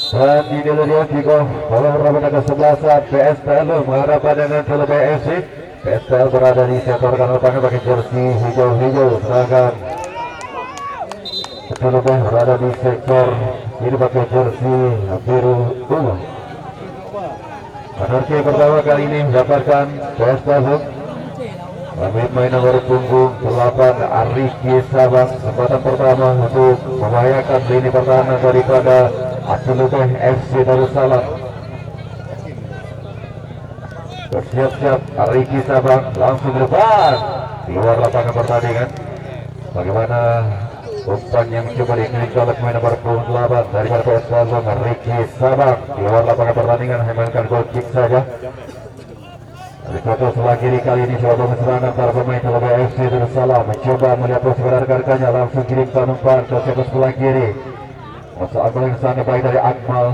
Dan ini dia Kiko bola berada ke sebelah PSPL menghadapan dengan Telebe FC. PSPL berada di sektor kanan lapangan pakai jersey hijau-hijau, sedangkan Telebe berada di sektor kiri pakai jersey biru ungu. Penalti pertama kali ini mendapatkan PSPL. Pemain nomor punggung 8 Ariki Sabang, kesempatan pertama untuk membahayakan lini pertahanan daripada Telebe FC Darussalam. Bersiap-siap Ariki Sabang langsung ke depan di luar lapangan pertandingan. Bagaimana umpan yang coba diinginkan oleh pemain nomor punggung 8 daripada PSPL Ariki Sabang di luar lapangan pertandingan, memainkan goal kick saja. Rikoto sebelah kiri kali ini coba serangan para pemain Telebe FC Darussalam, mencoba melihat posisi rekan-rekannya, langsung kirimkan umpan ke sebelah kiri. Masa Akmal yang sana baik dari Akmal,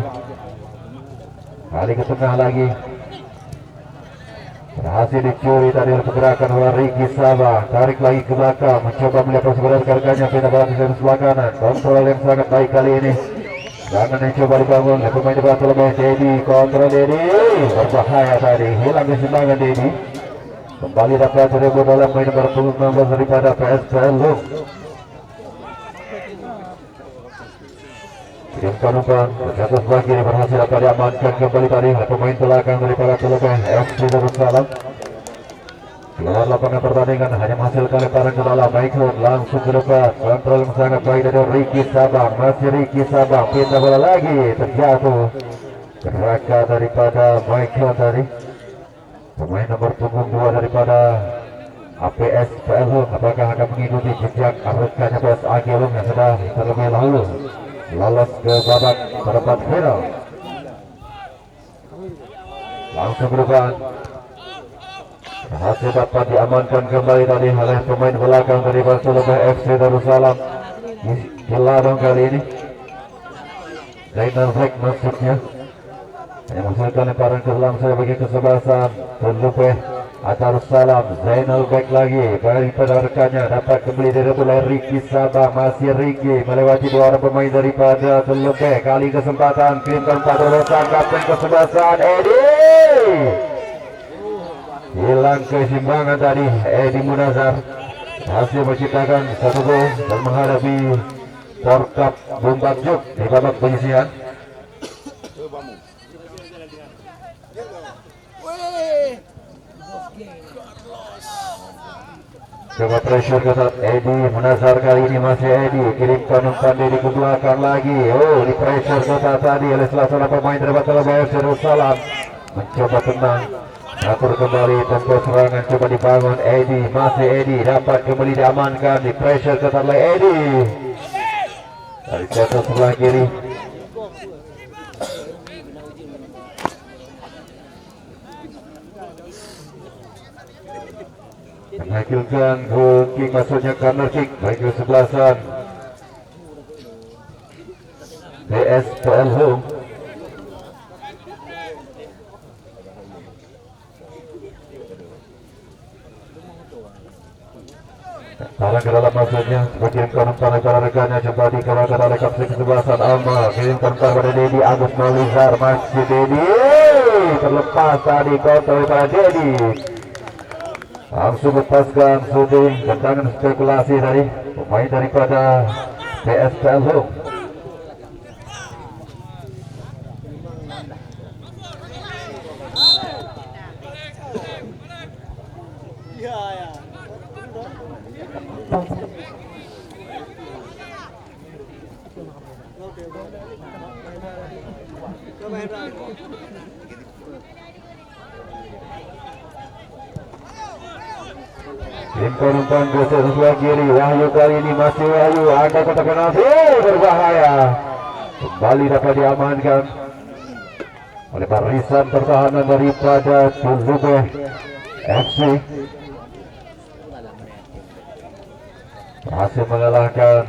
kali ke tengah lagi, berhasil dicuri tadi oleh pergerakan oleh Riki Sabang, tarik lagi ke belakang, mencoba melihat posisi rekan-rekannya, pindah bola di sebelah kanan, kontrol yang sangat baik kali ini. Jangan dicoba dibangun oleh pemain depan Telebe. Dedi kontrol, Dedi berbahaya tadi, hilang keseimbangan Dedi. Kembali dapat rebut oleh pemain nomor 16 daripada PSPL. Kirimkan umpan ke atas sebelah kiri, berhasil dapat diamankan kembali tadi oleh pemain belakang daripada Telebe FC Darussalam. Keluar lapangan pertandingan, hanya menghasilkan lemparan ke dalam. Michael langsung ke depan, kontrol yang sangat baik dari Riki Sabang, masih Riki Sabang, pindah bola lagi, terjatuh gerakan daripada Michael tadi, pemain nomor punggung 2 daripada APS PLHUM. Apakah akan mengikuti jejak rekannya PSAG Lum yang sudah terlebih dahulu lolos ke babak perempat final? Langsung ke depan, berhasil dapat diamankan kembali tadi oleh pemain belakang dari Telebe FC Darussalam. Gila dong kali ini, Zainal Black maksudnya, yang menghasilkan lemparan ke dalam saya bagi kesebelasan Telebe Darussalam. Zainal Black lagi daripada rekannya, dapat kembali direbut oleh Riki Sabang, masih Riki melewati dua orang pemain daripada Telebe. Kali kesempatan kirimkan pada oleh sang kapten kesebelasan Edi, hilang keseimbangan tadi. Edi Munazar hasil menciptakan satu gol dan menghadapi Porkap Bumbakjuk di babak penyisihan. Coba pressure ke saat Edi Munazar kali ini, masih Edi kirimkan umpan Dedi ke belakang lagi. Oh, di pressure ke saat tadi oleh salah seorang pemain dari Telebe FC Darussalam, mencoba tenang, atur kembali tempo serangan, coba dibangun Edi, masih Edi, dapat kembali diamankan, di pressure ke oleh Edi dari sektor sebelah kiri. Menghasilkan goal kick, maksudnya corner kick bagi kesebelasan PSPL Home. Arah ke dalam maksudnya, kirimkan umpan para rekannya, coba dikeluarkan oleh kapten kesebelasan Amal, kirimkan umpan pada Dedi, Agus Nolizar, masih Dedi, terlepas tadi kontrol pada Dedi, langsung lepaskan shooting, tendangan spekulasi tadi pemain daripada PSPL Home. Kirimkan umpan ke sebelah kiri, Wahyu kali ini, masih Wahyu, ada kotak penalti, berbahaya, kembali dapat diamankan oleh barisan pertahanan daripada Telebe FC. Berhasil mengalahkan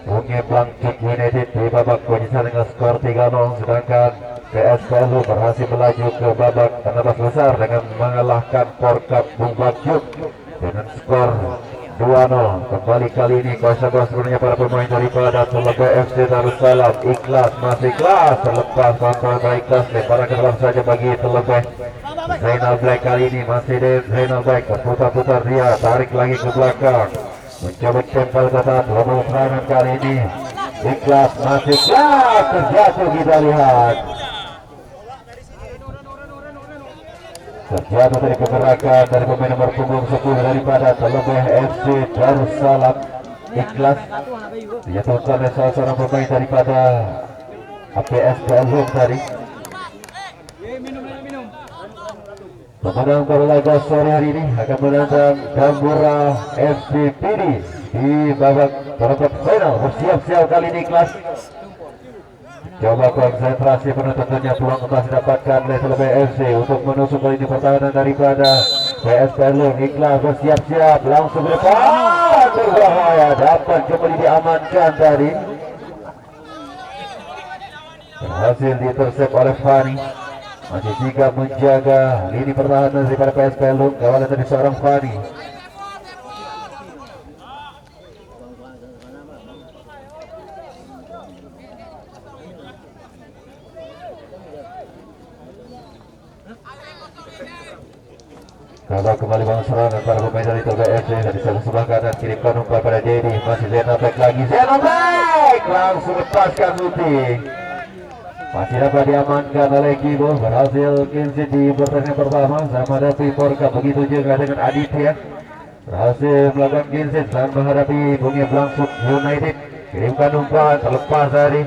Bunge Blangkit United di babak penyisihan dengan skor 3-0, sedangkan PSPL berhasil melaju ke babak 16 besar dengan mengalahkan Porkap Bumbakjuk dengan skor 2-0. Kembali kali ini kuasa bola sebenarnya para pemain daripada Telebek FC Darussalam. Ikhlas, masih ikhlas, terlepas kontrol dari Ikhlas, lemparan ke dalam saja bagi Telebek. Zainal Black kali ini masih di Zainal Black, berputar-putar dia, tarik lagi ke belakang, mencoba tempel ketat, lomba serangan kali ini. Ikhlas, masih ikhlas, terjatuh kita lihat. Terjatuh dari pergerakan dari pemain nomor punggung 10 daripada Telebek FC Darussalam. Ikhlas dijatuhkan oleh salah seorang pemain daripada APS Pelhum tadi. Pemenang laga sore hari ini akan menantang Gambura FC PD di babak perempat final. Bersiap-siap kali ini Ikhlas. Coba konsentrasi penuh, tentunya peluang telah didapatkan oleh Telebek FC untuk menusuk kali ini pertahanan daripada PS Pelhum. Ikhlas bersiap-siap langsung ke depan, berbahaya, dapat kembali diamankan tadi, berhasil ditercep oleh Fani. Masih sigap menjaga lini pertahanan daripada PS Pelhum, kawalan dari seorang Fani. Kalau kembali bang serangan para pemain dari Telebek FC dari sebelah kanan, kirimkan umpan pada Dedi, masih Zainal Black lagi, Zainal Black langsung lepaskan Luti, masih dapat diamankan oleh Kibo. Berhasil Kinsit di pertandingan pertama sama hadapi Porka, begitu juga dengan Aditya, berhasil melakukan Kinsit dan menghadapi Bungi Blangsuk United. Kirimkan umpan terlepas dari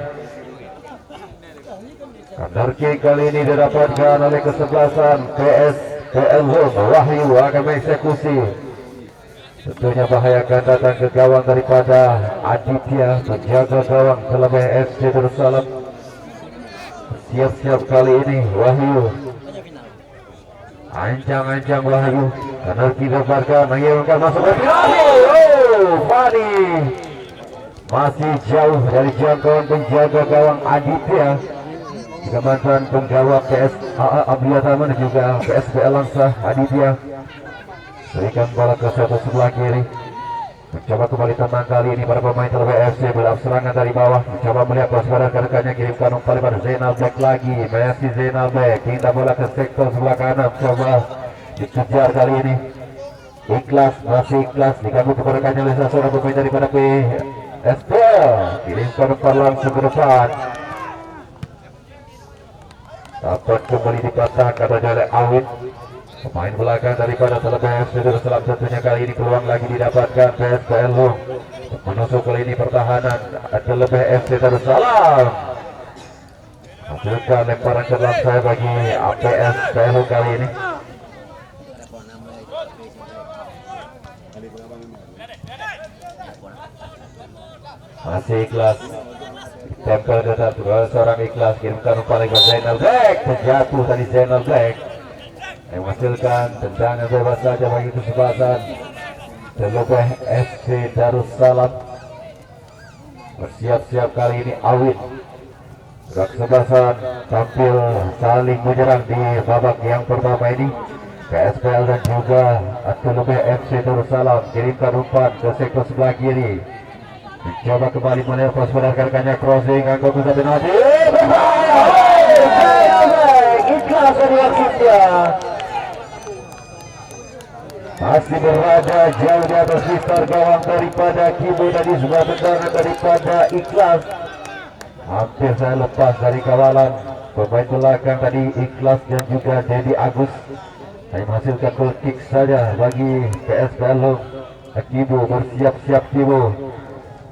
corner kick, kali ini didapatkan oleh kesebelasan PS Pelhum. Wahyu akan mengeksekusi, tentunya bahaya akan datang ke gawang daripada Aditya, penjaga gawang Telebek FC Darussalam. Siap-siap kali ini Wahyu, ancang-ancang Wahyu, karena kita barca mengirimkan masuk ke final. Fani masih jauh dari jangkauan penjaga gawang Aditya. Jika mantan penggawang PS Abiyataman dan juga PSPL Langsa Aditya berikan bola ke sebelah kiri, mencoba kembali tenang kali ini para pemain Telebek FC. Belak serangan dari bawah, mencoba melihat persebaran ke rekannya, kirimkan umpan pada Zainal Black lagi, masih Zainal Black, pindah bola ke sektor sebelah kanan, coba dikejar kali ini. Ikhlas, masih Ikhlas, diganggu kepada rekannya oleh seorang pemain daripada PSPL, kirimkan umpan langsung ke depan, dapat kembali dipatahkan oleh Awin, pemain belakang daripada Telebek FC Darussalam. Tentunya kali ini peluang lagi didapatkan PS Pelhum menusuk kali ini pertahanan Telebek FC Darussalam. Hasilkan lemparan ke dalam saya bagi APS Pelhum kali ini. Masih Ikhlas, tempel dekat seorang Ikhlas, kirimkan umpan ke Zainal Black, terjatuh tadi Zainal Black, yang menghasilkan tendangan bebas saja bagi kesebelasan Telebek FC Darussalam. Bersiap-siap kali ini Awin, kesebelasan tampil saling menyerang di babak yang pertama ini. PSPL dan juga Telebek FC Darussalam kirimkan umpan ke sektor sebelah kiri, mencoba kembali menerpas rekannya, crossing angka pusat penalti. Ikhlas dari wasitnya, masih berada jauh di atas listar gawang daripada Kibo tadi. Sebuah tendangan daripada Ikhlas, hampir saya lepas dari kawalan pemain belakang tadi Ikhlas dan juga Dedi Agus. Saya menghasilkan goal kick saja bagi PS Pelhum. Kibo bersiap-siap, Kibo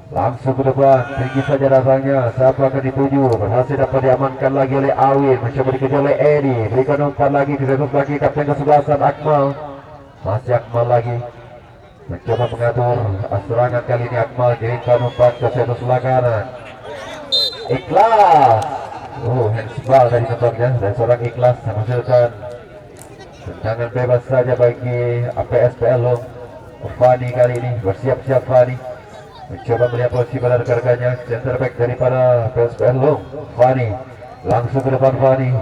langsung ke depan, tinggi saja datangnya, siapa akan dituju, berhasil dapat diamankan lagi oleh Awin, mencoba dikejar oleh Edi, berikan umpan lagi ke lagi kapten kesebelasan Akmal, masih Akmal lagi mencoba mengatur serangan kali ini. Akmal kirimkan umpan ke sektor sebelah kanan, Ikhlas, handsball dari tempatnya dan seorang Ikhlas menghasilkan tendangan bebas saja bagi APS Pelhum. Fani kali ini bersiap-siap, Fani mencoba melihat posisi pada rekan-rekannya, center back daripada PS Pelhum. Fani langsung ke depan, Fani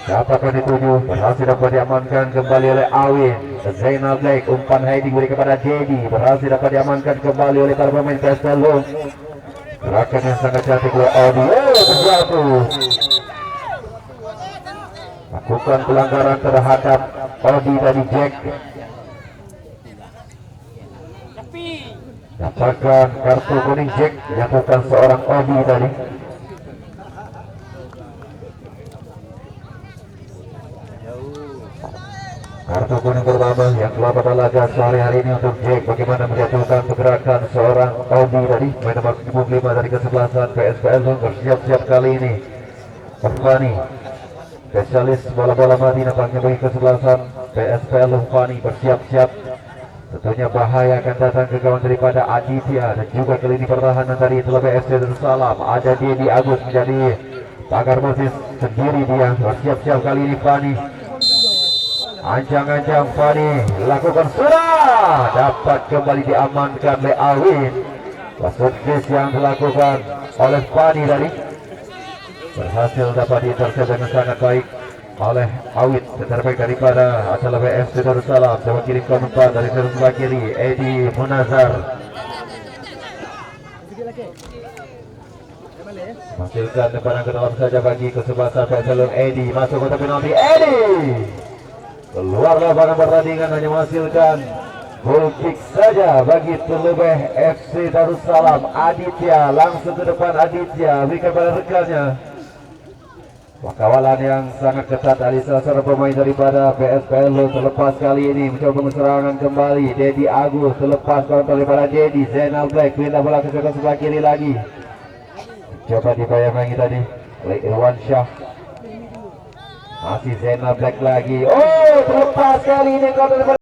Apakah dituju? Berhasil dapat diamankan kembali oleh Awin. Zainal Black, umpan heading beri kepada Dedi. Berhasil dapat diamankan kembali oleh para pemain PSPL Long. Gerakan yang sangat cantik oleh Odi. Terjatuh. Lakukan pelanggaran terhadap Odi dari Jack. Dapatkan kartu kuning Jack. Dilakukan seorang Odi tadi. Kartu kuning pertama yang keluar pada laga sore hari ini untuk Jack. Bagaimana menjatuhkan pergerakan seorang Odi tadi. Main nomor 75 dari kesebelasan PSPL bersiap-siap kali ini. Fani, spesialis bola-bola mati nampaknya bagi kesebelasan PSPL Fani bersiap-siap. Tentunya bahaya akan datang ke kawan daripada Aditya dan juga kali ini pertahanan dari Telebe FC Darussalam. Ada Dedi Agus menjadi pagar basis sendiri dia. Bersiap-siap kali ini Fani. Ancang-ancang Fani lakukan sudah dapat kembali diamankan oleh Awin. Wasit yang dilakukan oleh Fani tadi berhasil dapat diintercept dengan sangat baik oleh Awin. Terbaik daripada asal FC Darussalam. Coba kirimkan umpan dari sebelah kiri Edi Munazar. Hasilkan lemparan ke dalam saja bagi kesebelasan PSL Edi. Masuk kotak penalti Edi. Keluar lapangan pertandingan hanya menghasilkan goal kick saja bagi Telebeh FC Darussalam. Aditya langsung ke depan. Aditya berikan pada rekannya. Kawalan yang sangat ketat dari salah seorang pemain daripada PSPL terlepas kali ini mencoba serangan kembali. Dedi Agus terlepas kontrol daripada Dedi. Zainal Black pindah bola ke sebelah kiri lagi. Coba dibayang-bayangi tadi oleh Irwan Syah. Masih Zainal Black lagi. Oh, terlepas kali ini.